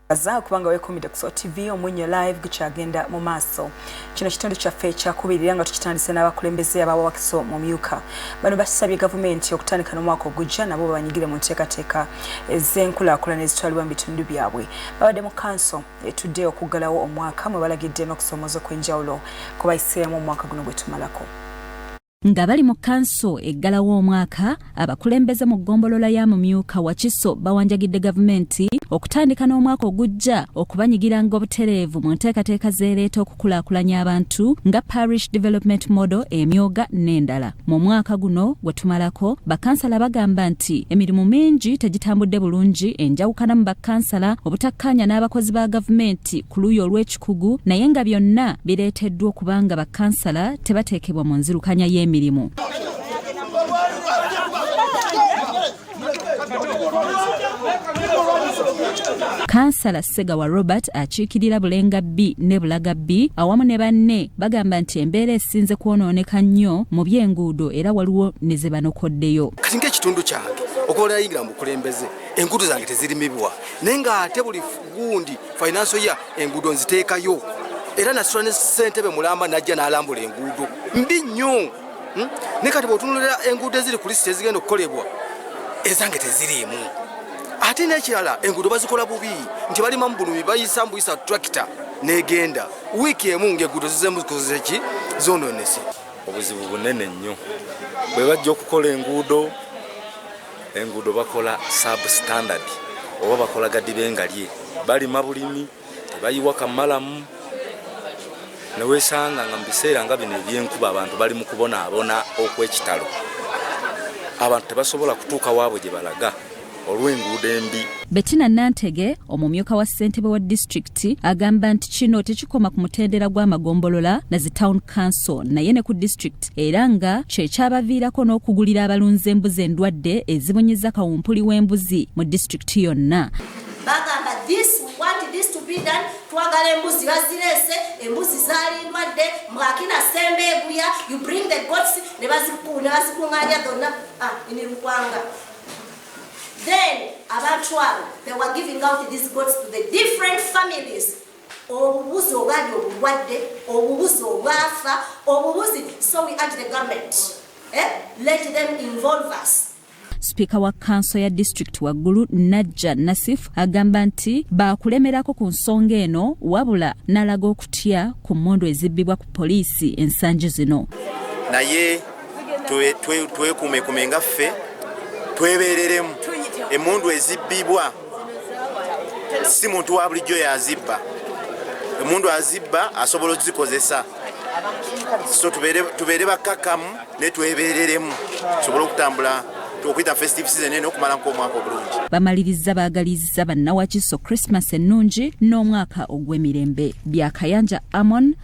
Aza kubanga wekumide ku TV omwenye live gichagenda mu maso. Kino kitundu kya fecha kubirira nga tukitandise n'abakulembeze aba Wakiso mumyuka. Bano basabye government okutandika n'omwaka ogujja nabo banyigire mu nteekateeka ez'enkulaakulana ezitwalibwa mu bitundu byabwe. Babadde mu council etudde okuggalawo omwaka mwe balagidde n'okusoomoza kw'enjawulo ku bayiseemu omwaka guno gwe tumalako. Nga bali mu kanso eggalawo omwaka abakulembeze mu ggombolola ya mumyuka Wakiso bawanjagidde gavumenti okutandika n'omwaka ogujja okubanyigiranga obutereevu mu nteekateeka z'ereeta okukulaakulanya abantu nga parish development model emyoga n'endala. Mu mwaka guno gwe tumalako bakansala bagamba nti emirimu mingi tegitambudde bulungi, enjawukana mu bakansala obutakkaanya n'abakozi ba gavumenti ku luuyi olw'ekikugu, naye nga byonna bireeteddwa okubanga bakansala tebateekebwa mu nzirukanya y'emirimu. Kansala Segawa Robert akiikirira Bulenga B ne Bulaga B awamu ne banne bagamba nti embeera esinze kwonooneka nnyo mu by'enguudo era waliwo ne ze banokoddeyo. Kati ng'ekitundu kyange okola yingira mu bukulembeze enguudo zange tezirimibwa naye ng'ate buli gundi financial ya enguudo nziteekayo era nasula ne ssentebe mulamba najja n'alambula enguudo mbi nnyo. Ne kati bw'otunulira enguudo eziri ku lisiti ezigenda okukolebwa ezange teziriimu. Ate n'ekirala enguudo bazikola bubi nti balima mu bulumi bayisa mbuyisa tractor n'egenda wiiki emu ng'enguudo zizemu zikozesa ki zonoonese. Obuzibu bunene nnyo bwe bajja okukola enguudo bakola substandard oba bakola gadibengalye balima bulimi tebayiwa kamalamu newesanga nga mbiseera nga bino ebyenkuba abantu bali mu kubonaabona okw'ekitalo abantu tebasobola kutuuka waabwe gye balaga olw'enguudo embi. Bettina Nantege omumyuka wa ssentebe wa district agamba nti kino tekikoma ku mutendera gw'amagombolola na zi town council naye ne ku district era nga kyekyabaviirako n'okugulira abalunzi embuzi endwadde ezibonyiza kawumpuli w'embuzi mu district yonna. Bagamba this to be done twagala embuzi bazirese embuzi zali ndwadde mwakina sembe eguya you bring the goats ne bazikunganya donna ini rukwanga. Then abantu abo they were giving out these goats to the different families. Obubuzi obwali obulwadde obubuzi obwafa obubuzi, so we urge the government let them involve us. Speaker wa council ya district waggulu Najja Nasif agamba nti baakulemerako ku nsonga eno wabula n'alaga okutya ku mmondo ezibbibwa ku poliisi ensangi zino. Naye twekuume nga ffe twebeereremu emmundu ezibbibwa si muntu wa bulijjo yazibba. Emundu azibba asobola ozikozesa, so tubeere bakkakkamu ne twebeereremu tusobole okutambula okwita festive season eno okumala nk'omwaka obulungi. Bamaliriza baagalizza bannawakiso Christmas ennungi n'omwaka ogw'emirembe. Byakayanja Amon.